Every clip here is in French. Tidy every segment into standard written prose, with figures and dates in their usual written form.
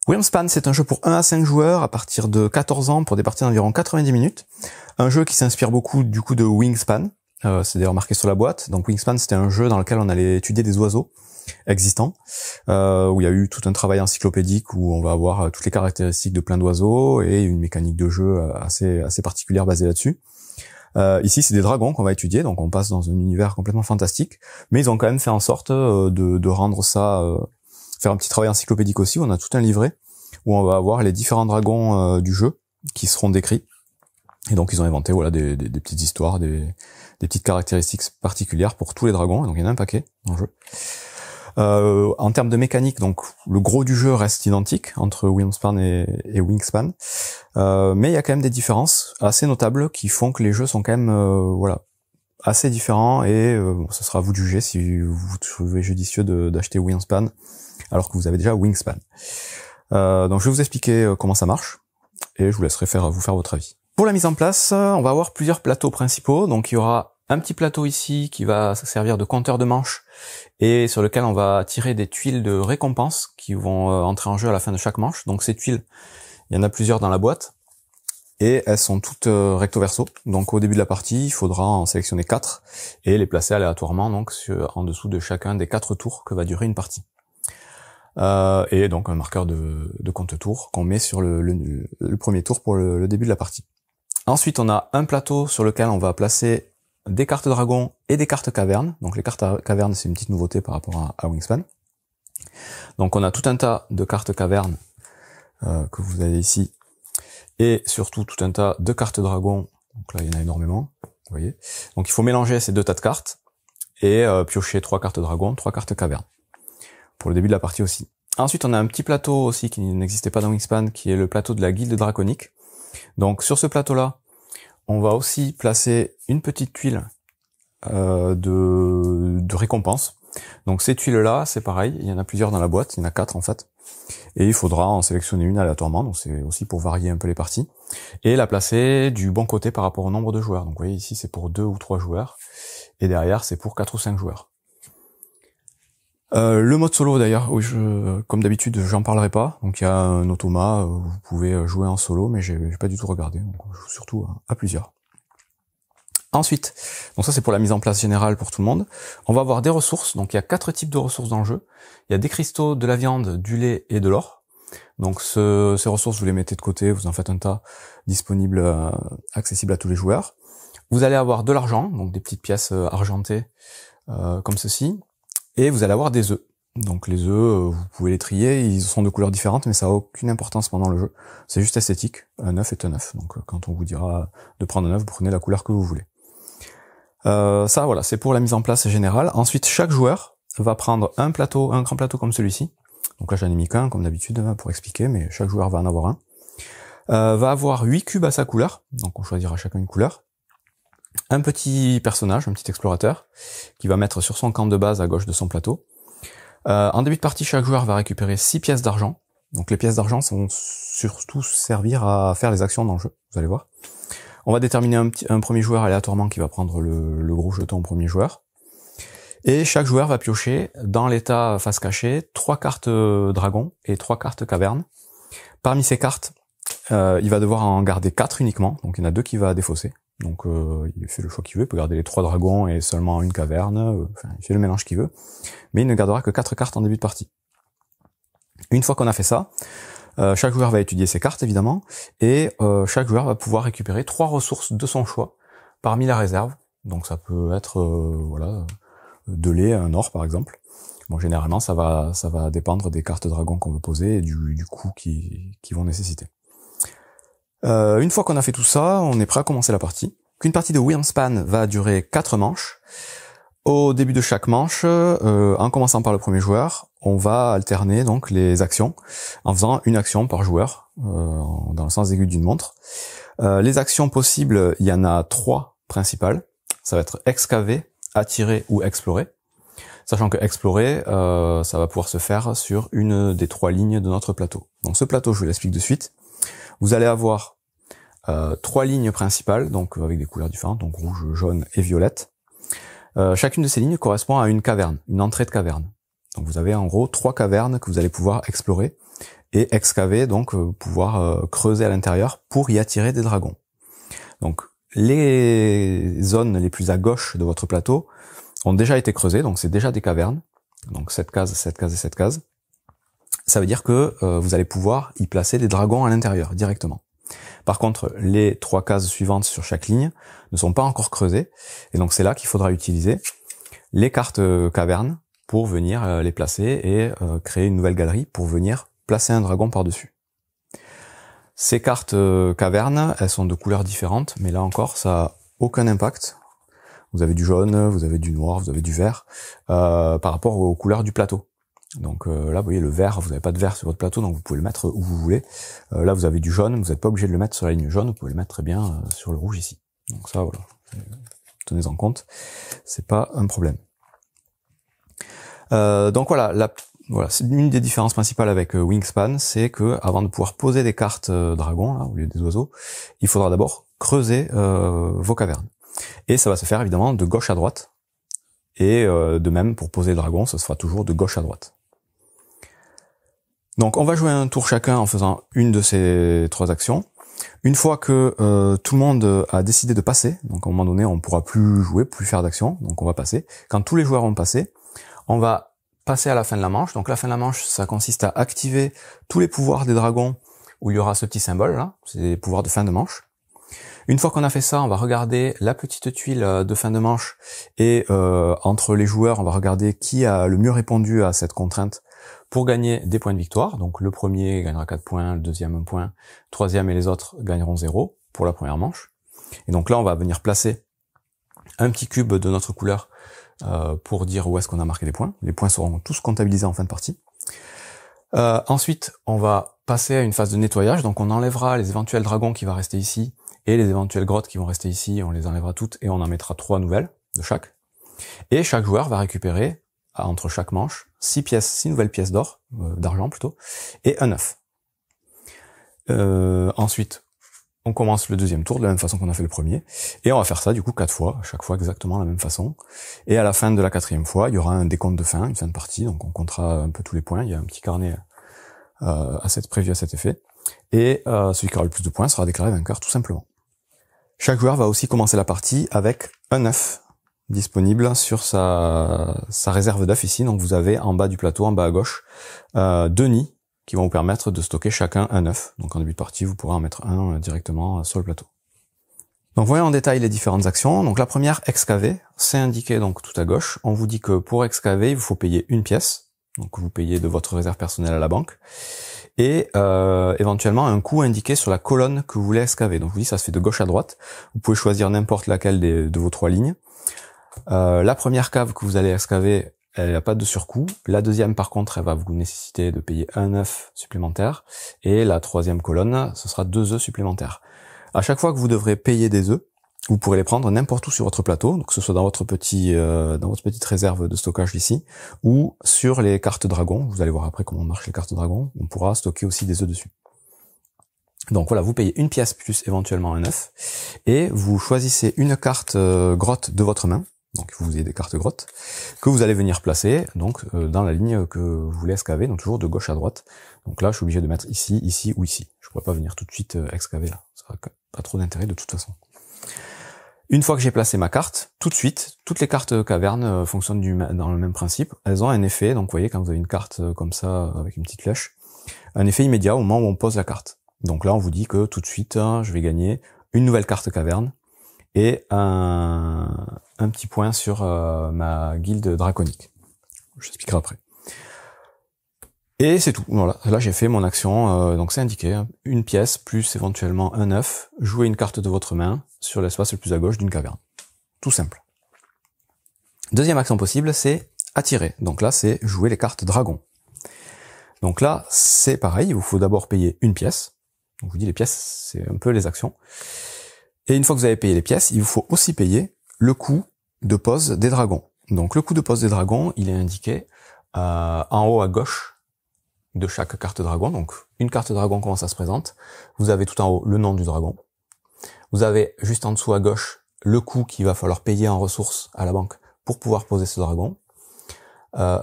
Wingspan, c'est un jeu pour 1 à 5 joueurs à partir de 14 ans pour des parties d'environ 90 minutes. Un jeu qui s'inspire beaucoup du coup de Wingspan. C'est d'ailleurs marqué sur la boîte. Donc Wingspan, c'était un jeu dans lequel on allait étudier des oiseaux existants, où il y a eu tout un travail encyclopédique où on va avoir toutes les caractéristiques de plein d'oiseaux et une mécanique de jeu assez particulière basée là-dessus. Ici, c'est des dragons qu'on va étudier, donc on passe dans un univers complètement fantastique, mais ils ont quand même fait en sorte de rendre ça, faire un petit travail encyclopédique aussi, où on a tout un livret où on va avoir les différents dragons du jeu qui seront décrits. Et donc ils ont inventé voilà des petites histoires, des petites caractéristiques particulières pour tous les dragons, donc il y en a un paquet dans le jeu. En termes de mécanique, donc le gros du jeu reste identique entre Wingspan et Wingspan, mais il y a quand même des différences assez notables qui font que les jeux sont quand même voilà assez différents et ce sera à vous de juger si vous trouvez judicieux d'acheter Wingspan alors que vous avez déjà Wingspan. Donc je vais vous expliquer comment ça marche et je vous laisserai vous faire votre avis. Pour la mise en place, on va avoir plusieurs plateaux principaux. Donc il y aura un petit plateau ici qui va servir de compteur de manches et sur lequel on va tirer des tuiles de récompense qui vont entrer en jeu à la fin de chaque manche. Donc ces tuiles, il y en a plusieurs dans la boîte et elles sont toutes recto verso. Donc au début de la partie, il faudra en sélectionner 4 et les placer aléatoirement donc en dessous de chacun des 4 tours que va durer une partie. Et donc un marqueur de compte tour qu'on met sur le premier tour pour le début de la partie. Ensuite, on a un plateau sur lequel on va placer des cartes dragons et des cartes cavernes. Donc les cartes cavernes, c'est une petite nouveauté par rapport à Wingspan. Donc on a tout un tas de cartes cavernes que vous avez ici, et surtout tout un tas de cartes dragons. Donc là, il y en a énormément, vous voyez. Donc il faut mélanger ces deux tas de cartes et piocher 3 cartes dragons, 3 cartes cavernes pour le début de la partie aussi. Ensuite, on a un petit plateau aussi qui n'existait pas dans Wingspan, qui est le plateau de la guilde draconique. Donc sur ce plateau-là, on va aussi placer une petite tuile de récompense. Donc ces tuiles-là, c'est pareil, il y en a plusieurs dans la boîte, il y en a 4 en fait. Et il faudra en sélectionner une aléatoirement, donc c'est aussi pour varier un peu les parties. Et la placer du bon côté par rapport au nombre de joueurs. Donc vous voyez ici c'est pour 2 ou 3 joueurs, et derrière c'est pour 4 ou 5 joueurs. Le mode solo d'ailleurs, oui, comme d'habitude, j'en parlerai pas. Donc il y a un automa, vous pouvez jouer en solo, mais j'ai pas du tout regardé. Donc je joue surtout à plusieurs. Ensuite, donc ça c'est pour la mise en place générale pour tout le monde. On va avoir des ressources. Donc il y a 4 types de ressources dans le jeu. Il y a des cristaux, de la viande, du lait et de l'or. Donc ces ressources, vous les mettez de côté, vous en faites un tas disponible, accessible à tous les joueurs. Vous allez avoir de l'argent, donc des petites pièces argentées comme ceci. Et vous allez avoir des œufs. Donc les œufs, vous pouvez les trier, ils sont de couleurs différentes, mais ça a aucune importance pendant le jeu. C'est juste esthétique, un œuf est un œuf. Donc quand on vous dira de prendre un œuf, vous prenez la couleur que vous voulez. Ça voilà, c'est pour la mise en place générale. Ensuite, chaque joueur va prendre un grand plateau comme celui-ci. Donc là j'en ai mis qu'un, comme d'habitude, pour expliquer, mais chaque joueur va en avoir un. Va avoir 8 cubes à sa couleur, donc on choisira chacun une couleur. Un petit personnage, un petit explorateur, qui va mettre sur son camp de base à gauche de son plateau. En début de partie, chaque joueur va récupérer 6 pièces d'argent. Donc les pièces d'argent vont surtout servir à faire les actions dans le jeu, vous allez voir. On va déterminer un premier joueur aléatoirement qui va prendre le gros jeton au premier joueur. Et chaque joueur va piocher dans l'état face cachée 3 cartes dragon et 3 cartes caverne. Parmi ces cartes, il va devoir en garder 4 uniquement, donc il y en a 2 qui va défausser. Donc il fait le choix qu'il veut, il peut garder les 3 dragons et seulement une caverne, enfin il fait le mélange qu'il veut, mais il ne gardera que 4 cartes en début de partie. Une fois qu'on a fait ça, chaque joueur va étudier ses cartes évidemment, et chaque joueur va pouvoir récupérer 3 ressources de son choix parmi la réserve. Donc ça peut être voilà, de lait, un or par exemple. Bon, généralement ça va dépendre des cartes dragons qu'on veut poser et du coût qu'ils vont nécessiter. Une fois qu'on a fait tout ça, on est prêt à commencer la partie. Une partie de Wingspan va durer 4 manches. Au début de chaque manche, en commençant par le premier joueur, on va alterner donc les actions en faisant une action par joueur, dans le sens aigu d'une montre. Les actions possibles, il y en a 3 principales. Ça va être excaver, attirer ou explorer. Sachant que explorer, ça va pouvoir se faire sur une des 3 lignes de notre plateau. Donc ce plateau, je vous l'explique de suite. Vous allez avoir 3 lignes principales, donc avec des couleurs différentes, donc rouge, jaune et violette. Chacune de ces lignes correspond à une caverne, une entrée de caverne. Donc vous avez en gros 3 cavernes que vous allez pouvoir explorer et excaver, donc pouvoir creuser à l'intérieur pour y attirer des dragons. Donc les zones les plus à gauche de votre plateau ont déjà été creusées, donc c'est déjà des cavernes, donc cette case, cette case et cette case. Ça veut dire que vous allez pouvoir y placer des dragons à l'intérieur directement. Par contre, les 3 cases suivantes sur chaque ligne ne sont pas encore creusées, et donc c'est là qu'il faudra utiliser les cartes cavernes pour venir les placer et créer une nouvelle galerie pour venir placer un dragon par-dessus. Ces cartes cavernes, elles sont de couleurs différentes, mais là encore, ça n'a aucun impact. Vous avez du jaune, vous avez du noir, vous avez du vert, par rapport aux couleurs du plateau. Donc là, vous voyez, le vert, vous n'avez pas de vert sur votre plateau, donc vous pouvez le mettre où vous voulez. Là, vous avez du jaune, vous n'êtes pas obligé de le mettre sur la ligne jaune, vous pouvez le mettre très bien sur le rouge ici. Donc ça, voilà, tenez-en compte, c'est pas un problème. Donc voilà, c'est une des différences principales avec Wingspan, c'est que avant de pouvoir poser des cartes dragons là, au lieu des oiseaux, il faudra d'abord creuser vos cavernes. Et ça va se faire évidemment de gauche à droite. Et de même pour poser le dragon, ce sera toujours de gauche à droite. Donc on va jouer un tour chacun en faisant une de ces 3 actions. Une fois que tout le monde a décidé de passer, donc à un moment donné on ne pourra plus jouer, plus faire d'action, donc on va passer. Quand tous les joueurs ont passé, on va passer à la fin de la manche. Donc la fin de la manche, ça consiste à activer tous les pouvoirs des dragons où il y aura ce petit symbole là, c'est les pouvoirs de fin de manche. Une fois qu'on a fait ça, on va regarder la petite tuile de fin de manche et entre les joueurs, on va regarder qui a le mieux répondu à cette contrainte pour gagner des points de victoire. Donc le premier gagnera 4 points, le deuxième 1 point, le troisième et les autres gagneront 0 pour la première manche. Et donc là, on va venir placer un petit cube de notre couleur pour dire où est-ce qu'on a marqué les points. Les points seront tous comptabilisés en fin de partie. Ensuite, on va passer à une phase de nettoyage. Donc on enlèvera les éventuels dragons qui vont rester ici et les éventuelles grottes qui vont rester ici. On les enlèvera toutes et on en mettra 3 nouvelles de chaque. Et chaque joueur va récupérer entre chaque manche 6 nouvelles pièces d'or, d'argent plutôt, et un œuf. Ensuite, on commence le deuxième tour de la même façon qu'on a fait le premier, et on va faire ça du coup 4 fois, à chaque fois exactement la même façon. Et à la fin de la 4e fois, il y aura un décompte de fin, une fin de partie, donc on comptera un peu tous les points, il y a un petit carnet prévu à cet effet, et celui qui aura le plus de points sera déclaré vainqueur tout simplement. Chaque joueur va aussi commencer la partie avec un œuf disponible sur sa réserve d'œufs ici, donc vous avez en bas du plateau, en bas à gauche, 2 nids qui vont vous permettre de stocker chacun un œuf. Donc en début de partie, vous pourrez en mettre un directement sur le plateau. Donc voyons en détail les différentes actions. Donc la première, excaver, c'est indiqué donc tout à gauche. On vous dit que pour excaver, il vous faut payer 1 pièce. Donc vous payez de votre réserve personnelle à la banque. Et éventuellement un coût indiqué sur la colonne que vous voulez excaver. Donc je vous dis, ça se fait de gauche à droite. Vous pouvez choisir n'importe laquelle de vos 3 lignes. La première cave que vous allez excaver, elle n'a pas de surcoût. La deuxième, par contre, elle va vous nécessiter de payer un œuf supplémentaire. Et la 3e colonne, ce sera 2 œufs supplémentaires. À chaque fois que vous devrez payer des œufs, vous pourrez les prendre n'importe où sur votre plateau, donc que ce soit dans votre petite réserve de stockage ici, ou sur les cartes dragons. Vous allez voir après comment marchent les cartes dragons. On pourra stocker aussi des œufs dessus. Donc voilà, vous payez 1 pièce plus éventuellement un œuf, et vous choisissez une carte grotte de votre main. Donc vous avez des cartes grottes que vous allez venir placer donc dans la ligne que vous voulez excaver, donc toujours de gauche à droite. Donc là, je suis obligé de mettre ici, ici ou ici. Je ne pourrais pas venir tout de suite excaver là. Ça n'a pas trop d'intérêt de toute façon. Une fois que j'ai placé ma carte, tout de suite, toutes les cartes cavernes fonctionnent dans le même principe. Elles ont un effet, donc vous voyez quand vous avez une carte comme ça avec une petite flèche, un effet immédiat au moment où on pose la carte. Donc là, on vous dit que tout de suite, je vais gagner une nouvelle carte caverne et un petit point sur ma guilde draconique. Je t'expliquerai après. Et c'est tout. Voilà. Là, j'ai fait mon action. Donc c'est indiqué. 1 pièce plus éventuellement un œuf. Jouez une carte de votre main sur l'espace le plus à gauche d'une caverne. Tout simple. Deuxième action possible, c'est attirer. Donc là, c'est jouer les cartes dragon. Donc là, c'est pareil. Il vous faut d'abord payer 1 pièce. Donc je vous dis les pièces, c'est un peu les actions. Et une fois que vous avez payé les pièces, il vous faut aussi payer le coût de pose des dragons. Donc le coût de pose des dragons, il est indiqué en haut à gauche de chaque carte dragon. Donc une carte dragon, comment ça se présente? Vous avez tout en haut le nom du dragon. Vous avez juste en dessous à gauche le coût qu'il va falloir payer en ressources à la banque pour pouvoir poser ce dragon.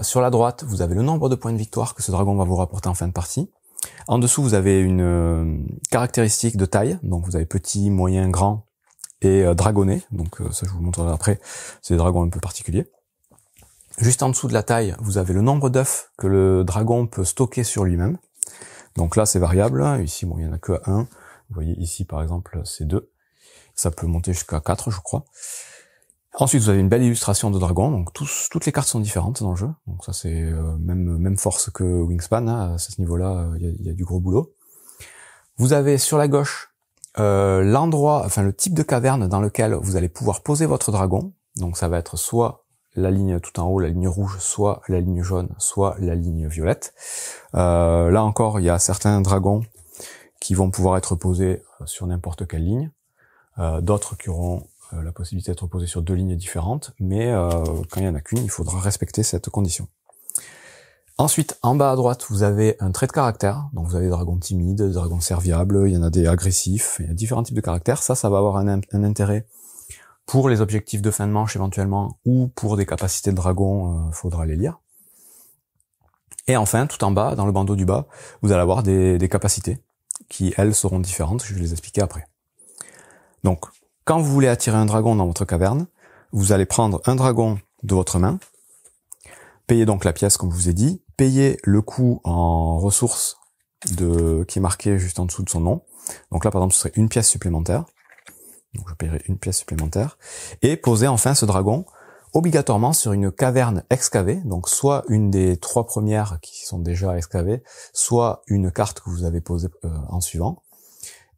Sur la droite, vous avez le nombre de points de victoire que ce dragon va vous rapporter en fin de partie. En dessous, vous avez une caractéristique de taille, donc vous avez petit, moyen, grand et dragonné, donc ça je vous montrerai après, c'est des dragons un peu particuliers. Juste en dessous de la taille, vous avez le nombre d'œufs que le dragon peut stocker sur lui-même. Donc là, c'est variable. Ici, bon, il n'y en a que 1. Vous voyez ici, par exemple, c'est 2. Ça peut monter jusqu'à 4, je crois. Ensuite, vous avez une belle illustration de dragon. Donc toutes les cartes sont différentes dans le jeu. Donc ça, c'est même force que Wingspan. Hein. À ce niveau-là, il y a du gros boulot. Vous avez sur la gauche l'endroit, enfin le type de caverne dans lequel vous allez pouvoir poser votre dragon. Donc ça va être soit la ligne tout en haut, la ligne rouge, soit la ligne jaune, soit la ligne violette. Là encore, il y a certains dragons qui vont pouvoir être posés sur n'importe quelle ligne. D'autres qui auront la possibilité d'être posés sur 2 lignes différentes, mais quand il n'y en a qu'une, il faudra respecter cette condition. Ensuite, en bas à droite, vous avez un trait de caractère. Donc vous avez des dragons timides, des dragons serviables, il y en a des agressifs, il y a différents types de caractères. Ça va avoir un intérêt pour les objectifs de fin de manche éventuellement, ou pour des capacités de dragon, faudra les lire. Et enfin, tout en bas, dans le bandeau du bas, vous allez avoir des capacités qui, elles, seront différentes. Je vais les expliquer après. Donc, quand vous voulez attirer un dragon dans votre caverne, vous allez prendre un dragon de votre main, payer donc la pièce comme je vous ai dit, payer le coût en ressources qui est marqué juste en dessous de son nom. Donc là, par exemple, ce serait une pièce supplémentaire. Donc je paierai une pièce supplémentaire. Et poser enfin ce dragon obligatoirement sur une caverne excavée, donc soit une des 3 premières qui sont déjà excavées, soit une carte que vous avez posée en suivant,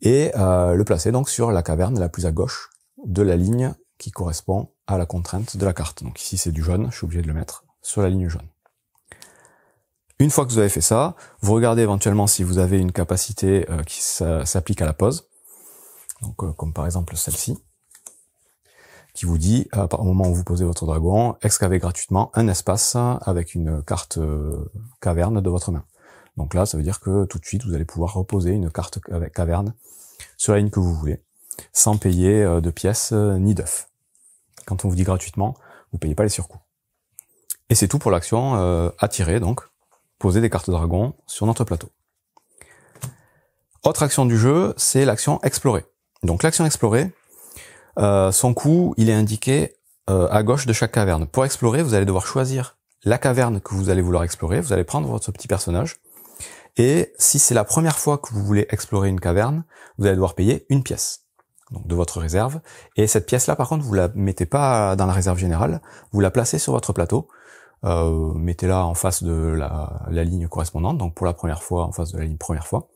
et le placer donc sur la caverne la plus à gauche de la ligne qui correspond à la contrainte de la carte. Donc ici c'est du jaune, je suis obligé de le mettre sur la ligne jaune. Une fois que vous avez fait ça, vous regardez éventuellement si vous avez une capacité qui s'applique à la pose, donc comme par exemple celle-ci, qui vous dit, au moment où vous posez votre dragon, excavez gratuitement un espace avec une carte caverne de votre main. Donc là, ça veut dire que tout de suite, vous allez pouvoir reposer une carte caverne sur la ligne que vous voulez, sans payer de pièces ni d'œufs. Quand on vous dit gratuitement, vous payez pas les surcoûts. Et c'est tout pour l'action attirer, donc, poser des cartes dragon sur notre plateau. Autre action du jeu, c'est l'action explorer. Donc l'action explorer, son coût, il est indiqué à gauche de chaque caverne. Pour explorer, vous allez devoir choisir la caverne que vous allez vouloir explorer. Vous allez prendre votre petit personnage. Et si c'est la première fois que vous voulez explorer une caverne, vous allez devoir payer une pièce, donc de votre réserve. Et cette pièce-là, par contre, vous la mettez pas dans la réserve générale. Vous la placez sur votre plateau. Mettez-la en face de la ligne correspondante. Donc pour la première fois, en face de la ligne première fois.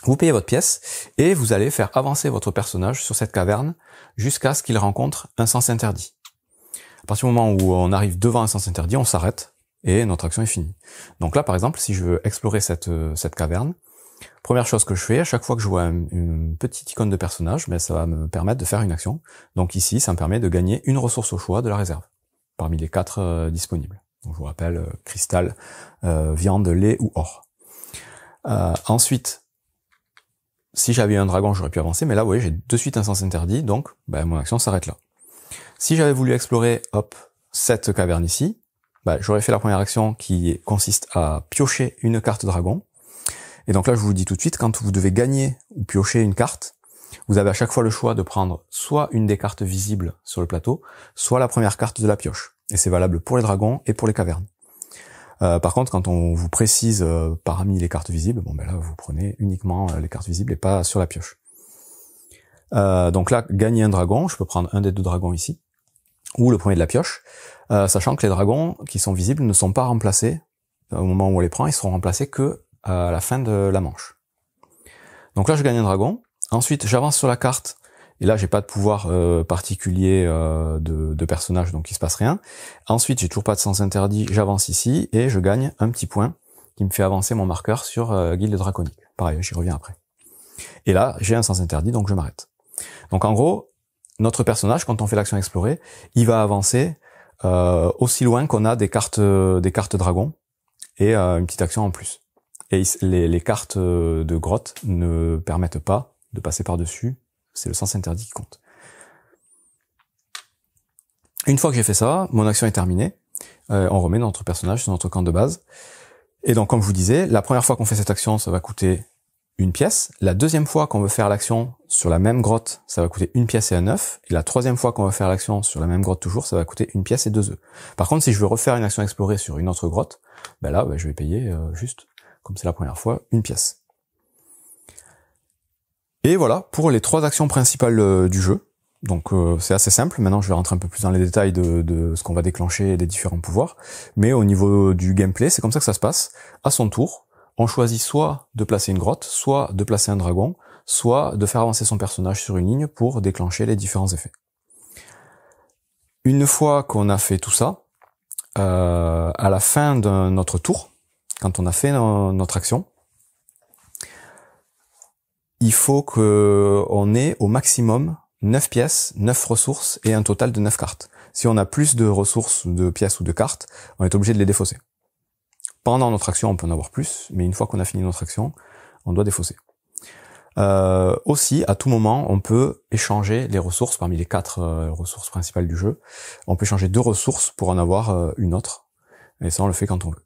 Vous payez votre pièce et vous allez faire avancer votre personnage sur cette caverne jusqu'à ce qu'il rencontre un sens interdit. À partir du moment où on arrive devant un sens interdit, on s'arrête et notre action est finie. Donc là, par exemple, si je veux explorer cette caverne, première chose que je fais, à chaque fois que je vois une petite icône de personnage, ça va me permettre de faire une action. Donc ici, ça me permet de gagner une ressource au choix de la réserve, parmi les 4 disponibles. Donc je vous rappelle, cristal, viande, lait ou or. Ensuite, si j'avais eu un dragon, j'aurais pu avancer, mais là, vous voyez, j'ai de suite un sens interdit, donc mon action s'arrête là. Si j'avais voulu explorer, cette caverne ici, j'aurais fait la première action qui consiste à piocher une carte dragon. Et donc là, je vous dis tout de suite, quand vous devez gagner ou piocher une carte, vous avez à chaque fois le choix de prendre soit une des cartes visibles sur le plateau, soit la première carte de la pioche. Et c'est valable pour les dragons et pour les cavernes. Par contre, quand on vous précise parmi les cartes visibles, là, vous prenez uniquement les cartes visibles et pas sur la pioche. Donc là, gagner un dragon, je peux prendre un des 2 dragons ici, ou le premier de la pioche, sachant que les dragons qui sont visibles ne sont pas remplacés au moment où on les prend, ils seront remplacés que à la fin de la manche. Donc là, je gagne un dragon. Ensuite, j'avance sur la carte. Et là, j'ai pas de pouvoir particulier de personnage, donc il se passe rien. Ensuite, j'ai toujours pas de sens interdit, j'avance ici, et je gagne un petit point qui me fait avancer mon marqueur sur Guilde Draconique. Pareil, j'y reviens après. Et là, j'ai un sens interdit, donc je m'arrête. Donc en gros, notre personnage, quand on fait l'action explorer, il va avancer aussi loin qu'on a des cartes dragons, et une petite action en plus. Et les cartes de grotte ne permettent pas de passer par-dessus. C'est le sens interdit qui compte. Une fois que j'ai fait ça, mon action est terminée. On remet notre personnage sur notre camp de base. Et donc, comme je vous disais, la première fois qu'on fait cette action, ça va coûter une pièce. La deuxième fois qu'on veut faire l'action sur la même grotte, ça va coûter une pièce et un œuf. Et la troisième fois qu'on va faire l'action sur la même grotte toujours, ça va coûter une pièce et 2 œufs. Par contre, si je veux refaire une action explorée sur une autre grotte, ben là, je vais payer juste, comme c'est la première fois, une pièce. Et voilà pour les 3 actions principales du jeu. Donc c'est assez simple. Maintenant, je vais rentrer un peu plus dans les détails de ce qu'on va déclencher et des différents pouvoirs. Mais au niveau du gameplay, c'est comme ça que ça se passe. À son tour, on choisit soit de placer une grotte, soit de placer un dragon, soit de faire avancer son personnage sur une ligne pour déclencher les différents effets. Une fois qu'on a fait tout ça, à la fin de notre tour, quand on a fait notre action, il faut qu'on ait au maximum 9 pièces, 9 ressources et un total de 9 cartes. Si on a plus de ressources, de pièces ou de cartes, on est obligé de les défausser. Pendant notre action, on peut en avoir plus, mais une fois qu'on a fini notre action, on doit défausser. Aussi, à tout moment, on peut échanger les ressources parmi les 4 ressources principales du jeu. On peut échanger 2 ressources pour en avoir une autre. Et ça, on le fait quand on veut.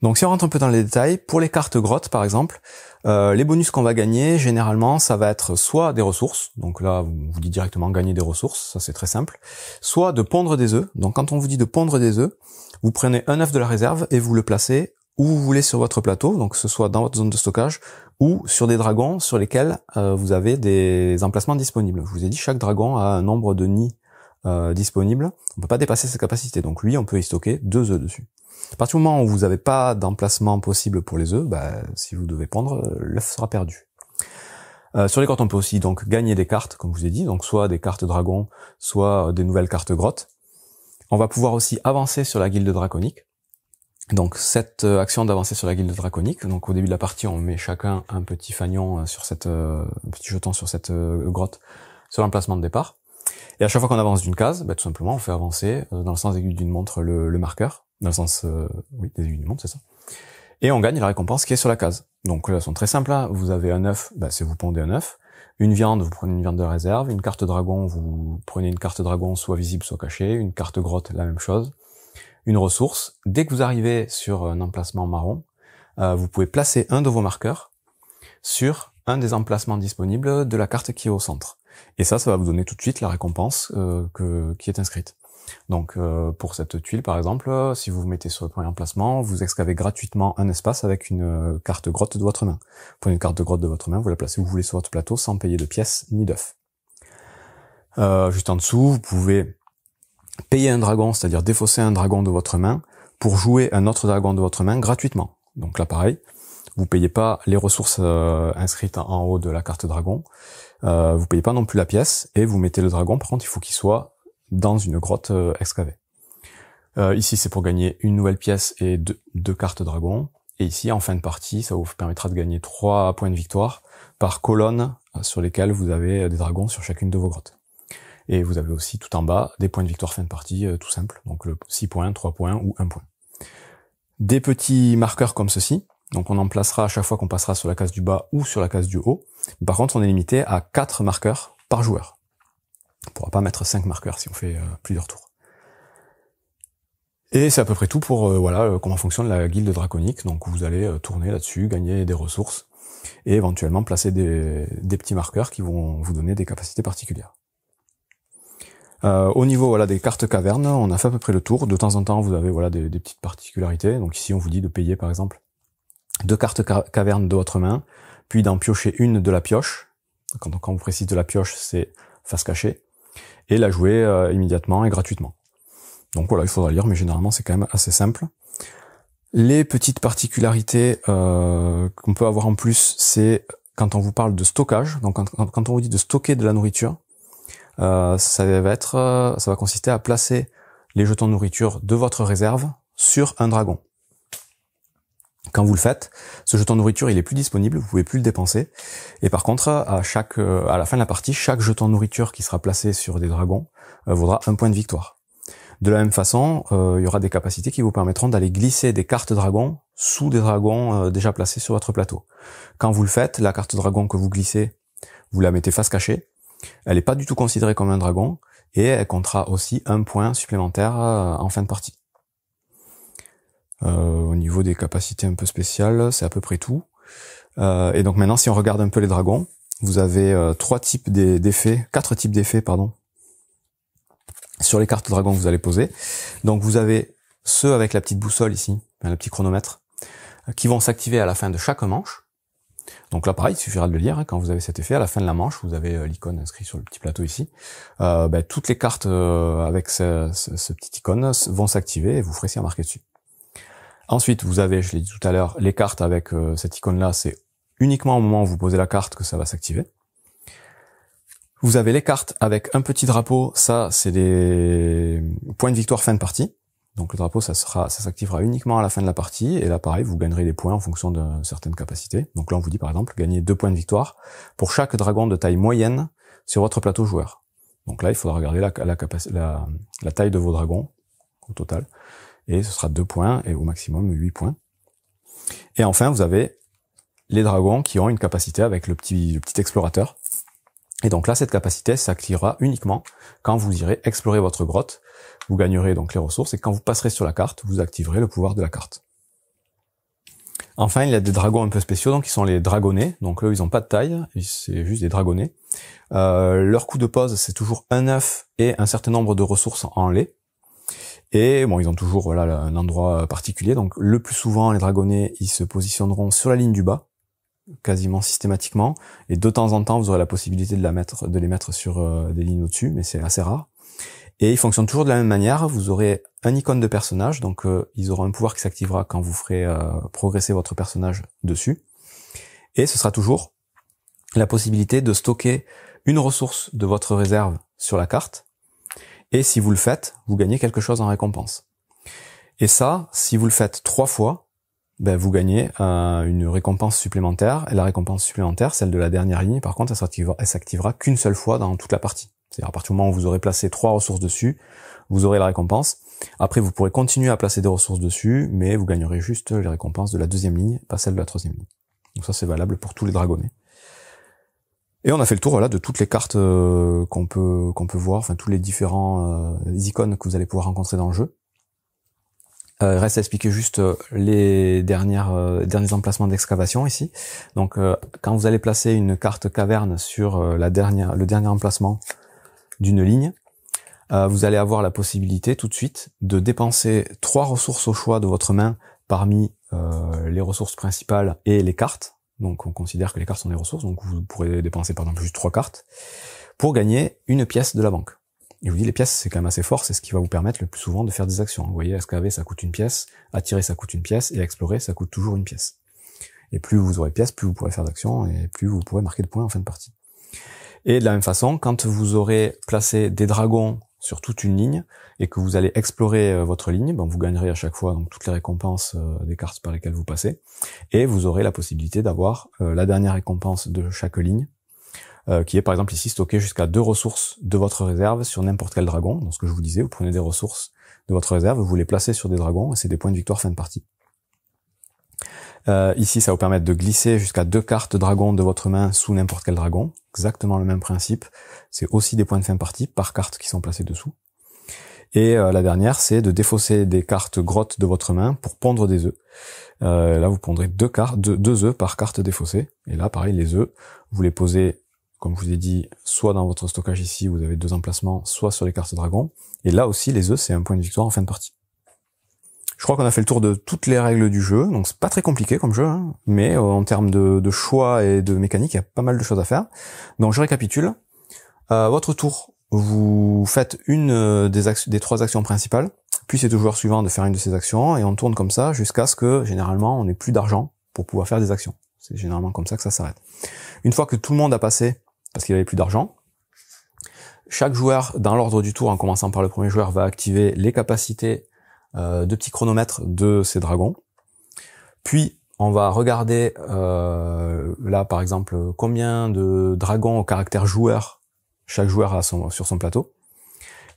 Donc si on rentre un peu dans les détails, pour les cartes grottes par exemple, les bonus qu'on va gagner, généralement ça va être soit des ressources, donc là on vous dit directement gagner des ressources, ça c'est très simple, soit de pondre des œufs. Donc quand on vous dit de pondre des œufs, vous prenez un œuf de la réserve et vous le placez où vous voulez sur votre plateau, donc que ce soit dans votre zone de stockage ou sur des dragons sur lesquels vous avez des emplacements disponibles. Je vous ai dit, chaque dragon a un nombre de nids disponibles, on peut pas dépasser sa capacité, donc lui on peut y stocker 2 œufs dessus. À partir du moment où vous n'avez pas d'emplacement possible pour les œufs, si vous devez pondre, l'œuf sera perdu. Sur les grottes, on peut aussi donc gagner des cartes, comme je vous ai dit, donc soit des cartes dragons, soit des nouvelles cartes grottes. On va pouvoir aussi avancer sur la guilde draconique. Donc cette action d'avancer sur la guilde draconique, donc au début de la partie, on met chacun un petit fanion sur un petit jeton sur cette grotte, sur l'emplacement de départ. Et à chaque fois qu'on avance d'une case, tout simplement, on fait avancer dans le sens aiguille d'une montre le marqueur. Dans le sens, oui, des aiguilles du monde, c'est ça. Et on gagne la récompense qui est sur la case. Donc là, elles sont très simples. Hein. Vous avez un œuf, c'est vous pondez un œuf. Une viande, vous prenez une viande de réserve. Une carte dragon, vous prenez une carte dragon soit visible, soit cachée. Une carte grotte, la même chose. Une ressource. Dès que vous arrivez sur un emplacement marron, vous pouvez placer un de vos marqueurs sur un des emplacements disponibles de la carte qui est au centre. Et ça va vous donner tout de suite la récompense qui est inscrite. Donc pour cette tuile par exemple, si vous vous mettez sur le premier emplacement, vous excavez gratuitement un espace avec une carte grotte de votre main. Vous prenez une carte de grotte de votre main, vous la placez où vous voulez sur votre plateau sans payer de pièces ni d'œufs. Juste en dessous, vous pouvez payer un dragon, c'est-à-dire défausser un dragon de votre main pour jouer un autre dragon de votre main gratuitement. Donc là pareil, vous payez pas les ressources inscrites en haut de la carte dragon, vous payez pas non plus la pièce et vous mettez le dragon. Par contre, il faut qu'il soit dans une grotte excavée. Ici, c'est pour gagner une nouvelle pièce et deux cartes dragon. Et ici, en fin de partie, ça vous permettra de gagner 3 points de victoire par colonne sur lesquelles vous avez des dragons sur chacune de vos grottes. Et vous avez aussi tout en bas des points de victoire fin de partie, tout simple. Donc 6 points, 3 points ou 1 point. Des petits marqueurs comme ceci. Donc on en placera à chaque fois qu'on passera sur la case du bas ou sur la case du haut. Par contre, on est limité à 4 marqueurs par joueur. On ne pourra pas mettre 5 marqueurs si on fait plusieurs tours. Et c'est à peu près tout pour comment fonctionne la guilde draconique. Donc vous allez tourner là-dessus, gagner des ressources et éventuellement placer des petits marqueurs qui vont vous donner des capacités particulières. Au niveau des cartes cavernes, on a fait à peu près le tour. De temps en temps, vous avez des petites particularités. Donc ici, on vous dit de payer par exemple 2 cartes cavernes de votre main, puis d'en piocher une de la pioche. Quand on vous précise de la pioche, c'est face cachée. Et la jouer immédiatement et gratuitement. Donc voilà, il faudra lire, mais généralement c'est quand même assez simple. Les petites particularités qu'on peut avoir en plus, c'est quand on vous parle de stockage. Donc quand on vous dit de stocker de la nourriture, ça va consister à placer les jetons de nourriture de votre réserve sur un dragon. Quand vous le faites, ce jeton de nourriture, il est plus disponible, vous pouvez plus le dépenser. Et par contre, à la fin de la partie, chaque jeton de nourriture qui sera placé sur des dragons vaudra 1 point de victoire. De la même façon, il y aura des capacités qui vous permettront d'aller glisser des cartes dragons sous des dragons déjà placés sur votre plateau. Quand vous le faites, la carte dragon que vous glissez, vous la mettez face cachée. Elle n'est pas du tout considérée comme un dragon et elle comptera aussi 1 point supplémentaire en fin de partie. Au niveau des capacités un peu spéciales, c'est à peu près tout. Et donc maintenant, si on regarde un peu les dragons, vous avez quatre types d'effets, pardon, sur les cartes dragons que vous allez poser. Donc vous avez ceux avec la petite boussole ici, le petit chronomètre, qui vont s'activer à la fin de chaque manche. Donc là, pareil, il suffira de le lire, hein, quand vous avez cet effet, à la fin de la manche, vous avez l'icône inscrite sur le petit plateau ici. Toutes les cartes avec ce petit icône vont s'activer et vous ferez ci à marquer dessus. Ensuite, vous avez, je l'ai dit tout à l'heure, les cartes avec cette icône-là, c'est uniquement au moment où vous posez la carte que ça va s'activer. Vous avez les cartes avec un petit drapeau, ça c'est des points de victoire fin de partie. Donc le drapeau, ça s'activera uniquement à la fin de la partie, et là pareil, vous gagnerez des points en fonction de certaines capacités. Donc là on vous dit par exemple, gagnez 2 points de victoire pour chaque dragon de taille moyenne sur votre plateau joueur. Donc là il faudra regarder la taille de vos dragons au total, et ce sera 2 points, et au maximum 8 points. Et enfin vous avez les dragons qui ont une capacité avec le petit explorateur. Et donc là, cette capacité s'activera uniquement quand vous irez explorer votre grotte. Vous gagnerez donc les ressources, et quand vous passerez sur la carte, vous activerez le pouvoir de la carte. Enfin, il y a des dragons un peu spéciaux, donc qui sont les dragonnés. Donc eux, ils n'ont pas de taille, c'est juste des dragonnés. Leur coup de pose, c'est toujours un œuf et un certain nombre de ressources en lait. Et bon, ils ont toujours un endroit particulier. Donc le plus souvent, les dragonnés, ils se positionneront sur la ligne du bas, quasiment systématiquement, et de temps en temps vous aurez la possibilité de les mettre sur des lignes au-dessus, mais c'est assez rare. Et ils fonctionnent toujours de la même manière. Vous aurez un icône de personnage, donc ils auront un pouvoir qui s'activera quand vous ferez progresser votre personnage dessus, et ce sera toujours la possibilité de stocker une ressource de votre réserve sur la carte, et si vous le faites, vous gagnez quelque chose en récompense. Et ça, si vous le faites 3 fois, vous gagnez une récompense supplémentaire, et la récompense supplémentaire, celle de la dernière ligne, par contre, elle s'activera qu'une seule fois dans toute la partie. C'est-à-dire à partir du moment où vous aurez placé 3 ressources dessus, vous aurez la récompense. Après, vous pourrez continuer à placer des ressources dessus, mais vous gagnerez juste les récompenses de la 2e ligne, pas celle de la 3e ligne. Donc ça, c'est valable pour tous les dragonnés. Et on a fait le tour de toutes les cartes qu'on peut voir, enfin tous les différents icônes que vous allez pouvoir rencontrer dans le jeu. Il reste à expliquer juste les derniers emplacements d'excavation ici. Donc quand vous allez placer une carte caverne sur le dernier emplacement d'une ligne, vous allez avoir la possibilité tout de suite de dépenser 3 ressources au choix de votre main parmi les ressources principales et les cartes. Donc on considère que les cartes sont des ressources, donc vous pourrez dépenser par exemple juste 3 cartes pour gagner une pièce de la banque. Et je vous dis, les pièces, c'est quand même assez fort, c'est ce qui va vous permettre le plus souvent de faire des actions. Vous voyez, excaver, ça coûte une pièce, attirer, ça coûte une pièce, et explorer, ça coûte toujours une pièce. Et plus vous aurez de pièces, plus vous pourrez faire d'actions, et plus vous pourrez marquer de points en fin de partie. Et de la même façon, quand vous aurez placé des dragons sur toute une ligne, et que vous allez explorer votre ligne, vous gagnerez à chaque fois donc toutes les récompenses des cartes par lesquelles vous passez, et vous aurez la possibilité d'avoir la dernière récompense de chaque ligne, qui est par exemple ici stocker jusqu'à 2 ressources de votre réserve sur n'importe quel dragon. Donc ce que je vous disais, vous prenez des ressources de votre réserve, vous les placez sur des dragons, et c'est des points de victoire fin de partie. Ici, ça va vous permettre de glisser jusqu'à 2 cartes dragons de votre main sous n'importe quel dragon. Exactement le même principe. C'est aussi des points de fin de partie par carte qui sont placés dessous. Et la dernière, c'est de défausser des cartes grottes de votre main pour pondre des œufs. Là, vous pondrez 2 œufs par carte défaussée. Et là, pareil, les œufs, vous les posez, comme je vous ai dit, soit dans votre stockage ici, vous avez 2 emplacements, soit sur les cartes dragons. Et là aussi, les œufs, c'est un point de victoire en fin de partie. Je crois qu'on a fait le tour de toutes les règles du jeu, donc c'est pas très compliqué comme jeu, hein, mais en termes de choix et de mécanique, il y a pas mal de choses à faire. Donc je récapitule. Votre tour, vous faites une des 3 actions principales, puis c'est au joueur suivant de faire une de ces actions, et on tourne comme ça jusqu'à ce que, généralement, on n'ait plus d'argent pour pouvoir faire des actions. C'est généralement comme ça que ça s'arrête. Une fois que tout le monde a passé, parce qu'il avait plus d'argent, chaque joueur, dans l'ordre du tour, en commençant par le premier joueur, va activer les capacités de petits chronomètres de ces dragons. Puis on va regarder là par exemple combien de dragons au caractère joueur chaque joueur a sur son plateau.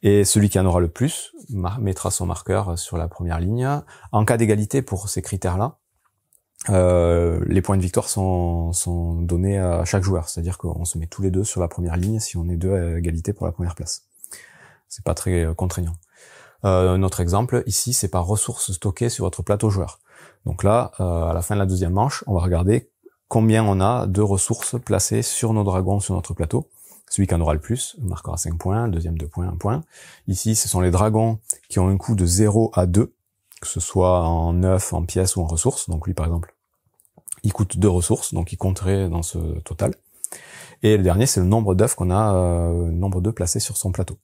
Et celui qui en aura le plus mettra son marqueur sur la première ligne. En cas d'égalité pour ces critères-là, les points de victoire sont donnés à chaque joueur. C'est-à-dire qu'on se met tous les 2 sur la première ligne si on est 2 à égalité pour la première place. C'est pas très contraignant. Un autre exemple, ici, c'est par ressources stockées sur votre plateau joueur. Donc là, à la fin de la deuxième manche, on va regarder combien on a de ressources placées sur nos dragons sur notre plateau. Celui qui en aura le plus marquera 5 points, deuxième 2 points, 1 point. Ici, ce sont les dragons qui ont un coût de 0 à 2, que ce soit en œufs, en pièces ou en ressources. Donc lui, par exemple, il coûte 2 ressources, donc il compterait dans ce total. Et le dernier, c'est le nombre d'œufs qu'on a, nombre d'œufs placés sur son plateau.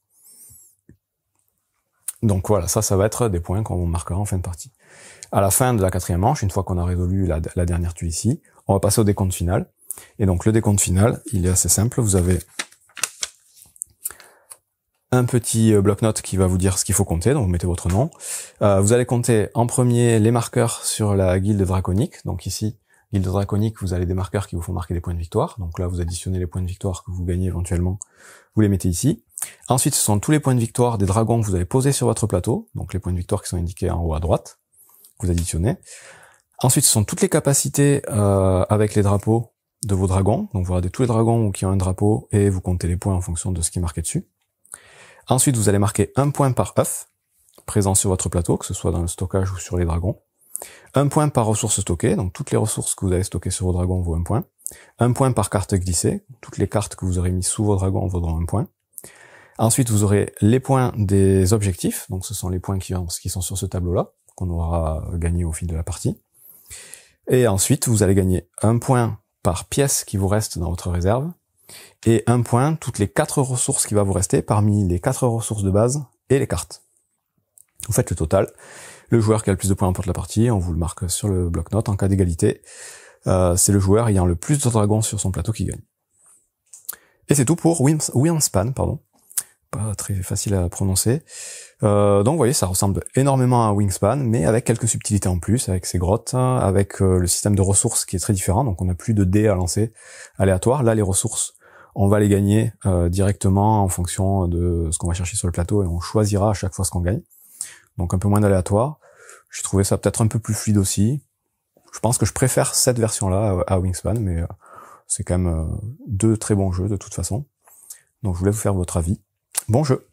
Donc voilà, ça va être des points qu'on marquera en fin de partie. À la fin de la quatrième manche, une fois qu'on a résolu la dernière tuile ici, on va passer au décompte final. Et donc le décompte final, il est assez simple. Vous avez un petit bloc-notes qui va vous dire ce qu'il faut compter, donc vous mettez votre nom. Vous allez compter en premier les marqueurs sur la guilde draconique. Donc ici, guilde draconique, vous avez des marqueurs qui vous font marquer des points de victoire. Donc là, vous additionnez les points de victoire que vous gagnez éventuellement, vous les mettez ici. Ensuite, ce sont tous les points de victoire des dragons que vous avez posés sur votre plateau, donc les points de victoire qui sont indiqués en haut à droite, que vous additionnez. Ensuite, ce sont toutes les capacités avec les drapeaux de vos dragons. Donc vous regardez tous les dragons qui ont un drapeau et vous comptez les points en fonction de ce qui est marqué dessus. Ensuite, vous allez marquer 1 point par œuf présent sur votre plateau, que ce soit dans le stockage ou sur les dragons. 1 point par ressource stockée, donc toutes les ressources que vous avez stockées sur vos dragons vaut 1 point. 1 point par carte glissée, toutes les cartes que vous aurez mis sous vos dragons vaudront 1 point. Ensuite, vous aurez les points des objectifs, donc ce sont les points qui sont sur ce tableau-là, qu'on aura gagné au fil de la partie. Et ensuite, vous allez gagner 1 point par pièce qui vous reste dans votre réserve, et 1 point toutes les 4 ressources qui va vous rester parmi les 4 ressources de base et les cartes. Vous faites le total. Le joueur qui a le plus de points remporte la partie, on vous le marque sur le bloc-notes. En cas d'égalité, c'est le joueur ayant le plus de dragons sur son plateau qui gagne. Et c'est tout pour Wingspan, pardon. Pas très facile à prononcer. Donc vous voyez, ça ressemble énormément à Wingspan, mais avec quelques subtilités en plus, avec ses grottes, avec le système de ressources qui est très différent. Donc on n'a plus de dés à lancer aléatoires. Là, les ressources, on va les gagner directement en fonction de ce qu'on va chercher sur le plateau et on choisira à chaque fois ce qu'on gagne. Donc un peu moins d'aléatoire. J'ai trouvé ça peut-être un peu plus fluide aussi. Je pense que je préfère cette version-là à Wingspan, mais c'est quand même 2 très bons jeux de toute façon. Donc je voulais vous faire votre avis. Bon jeu!